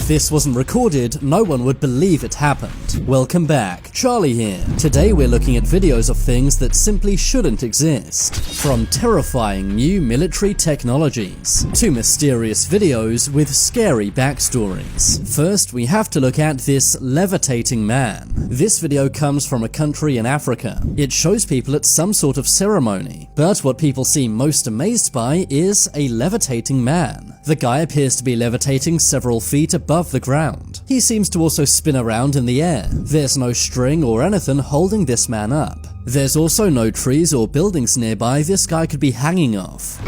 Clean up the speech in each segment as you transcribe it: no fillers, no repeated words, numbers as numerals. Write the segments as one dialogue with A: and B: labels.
A: If this wasn't recorded, no one would believe it happened. Welcome back, Charlie here. Today we're looking at videos of things that simply shouldn't exist. From terrifying new military technologies to mysterious videos with scary backstories. First, we have to look at this levitating man. This video comes from a country in Africa. It shows people at some sort of ceremony, but what people seem most amazed by is a levitating man. The guy appears to be levitating several feet above the ground. He seems to also spin around in the air. There's no string or anything holding this man up. There's also no trees or buildings nearby this guy could be hanging off.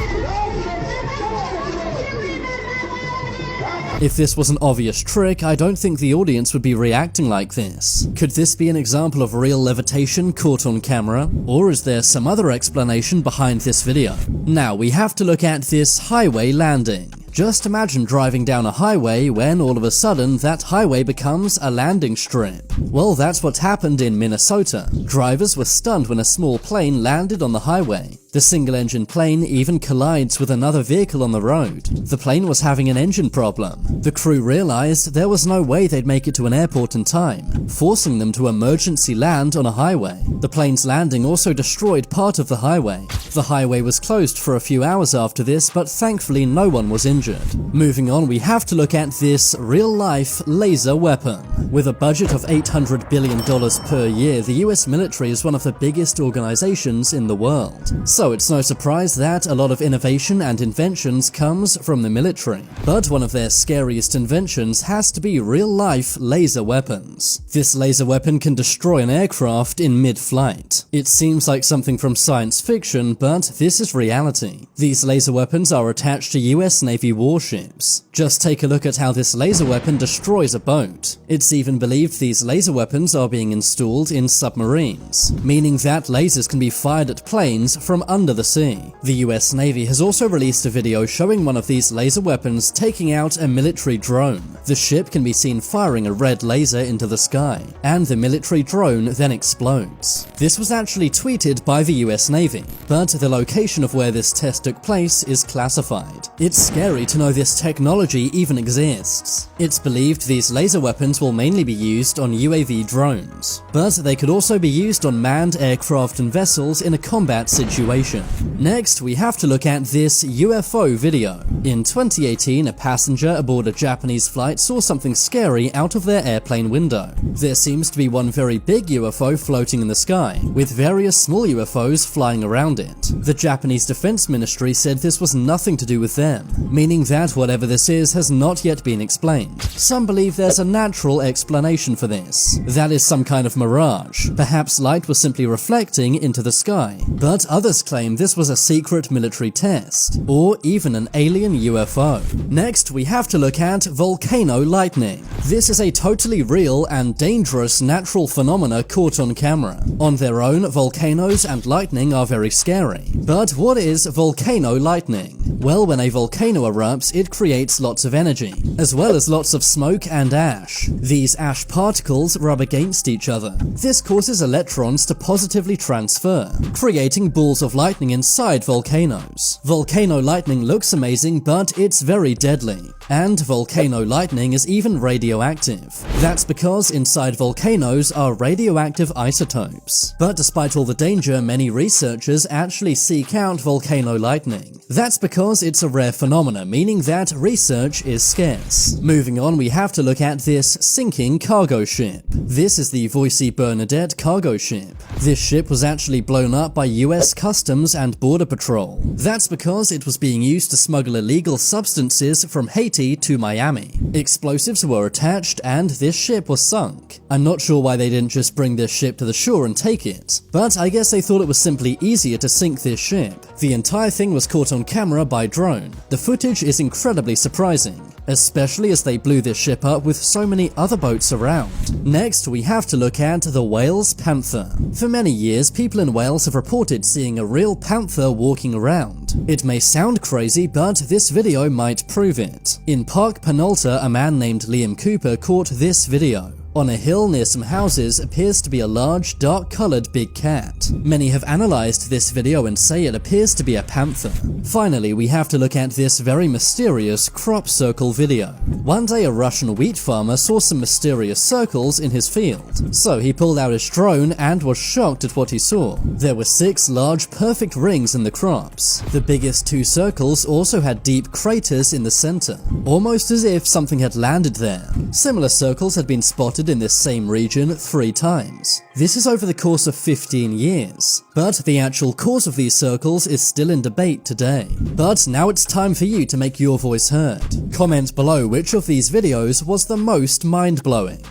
A: If this was an obvious trick, I don't think the audience would be reacting like this. Could this be an example of real levitation caught on camera? Or is there some other explanation behind this video? Now we have to look at this highway landing. Just imagine driving down a highway when all of a sudden that highway becomes a landing strip. Well, that's what happened in Minnesota. Drivers were stunned when a small plane landed on the highway. The single-engine plane even collides with another vehicle on the road. The plane was having an engine problem. The crew realized there was no way they'd make it to an airport in time, forcing them to emergency land on a highway. The plane's landing also destroyed part of the highway. The highway was closed for a few hours after this, but thankfully no one was injured. Moving on, we have to look at this real-life laser weapon. With a budget of $800 billion per year, the US military is one of the biggest organizations in the world. So it's no surprise that a lot of innovation and inventions comes from the military. But one of their scariest inventions has to be real-life laser weapons. This laser weapon can destroy an aircraft in mid-flight. It seems like something from science fiction, but this is reality. These laser weapons are attached to US Navy warships. Just take a look at how this laser weapon destroys a boat. It's even believed these laser weapons are being installed in submarines, meaning that lasers can be fired at planes from under the sea. The US Navy has also released a video showing one of these laser weapons taking out a military drone. The ship can be seen firing a red laser into the sky, and the military drone then explodes. This was actually tweeted by the US Navy, but the location of where this test took place is classified. It's scary to know this technology even exists. It's believed these laser weapons will mainly be used on UAV drones, but they could also be used on manned aircraft and vessels in a combat situation. Next, we have to look at this UFO video. In 2018, a passenger aboard a Japanese flight saw something scary out of their airplane window. There seems to be one very big UFO floating in the sky, with various small UFOs flying around it. The Japanese Defense Ministry said this was nothing to do with them, meaning that whatever this is has not yet been explained. Some believe there's a natural explanation for this. That is some kind of mirage. Perhaps light was simply reflecting into the sky. But others claim this was a secret military test, or even an alien UFO. Next, we have to look at volcano lightning. This is a totally real and dangerous natural phenomena caught on camera. On their own, volcanoes and lightning are very scary. But what is volcano lightning? Well, when a volcano erupts, it creates lots of energy, as well as lots of smoke and ash. These ash particles rub against each other. This causes electrons to positively transfer, creating balls of lightning inside volcanoes. Volcano lightning looks amazing, but it's very deadly. And volcano lightning is even radioactive. That's because inside volcanoes are radioactive isotopes. But despite all the danger, many researchers actually seek out volcano lightning. That's because it's a rare phenomenon, meaning that research is scarce. Moving on, we have to look at this sinking cargo ship. This is the Voisey Bernadette cargo ship. This ship was actually blown up by US Customs and Border Patrol. That's because it was being used to smuggle illegal substances from Haiti to Miami. Explosives were attached and this ship was sunk. I'm not sure why they didn't just bring this ship to the shore and take it, but I guess they thought it was simply easier to sink this ship. The entire thing was caught on camera by drone. The footage is incredibly surprising, especially as they blew this ship up with so many other boats around. Next, we have to look at the Wales Panther. For many years, people in Wales have reported seeing a real panther walking around. It may sound crazy, but this video might prove it. In Park Penolta, a man named Liam Cooper caught this video. On a hill near some houses appears to be a large, dark-colored big cat. Many have analyzed this video and say it appears to be a panther. Finally, we have to look at this very mysterious crop circle video. One day a Russian wheat farmer saw some mysterious circles in his field, so he pulled out his drone and was shocked at what he saw. There were 6 large perfect rings in the crops. The biggest 2 circles also had deep craters in the center, almost as if something had landed there. Similar circles had been spotted in this same region 3 times. This is over the course of 15 years, but the actual cause of these circles is still in debate today. But now it's time for you to make your voice heard. Comment below which of these videos was the most mind-blowing.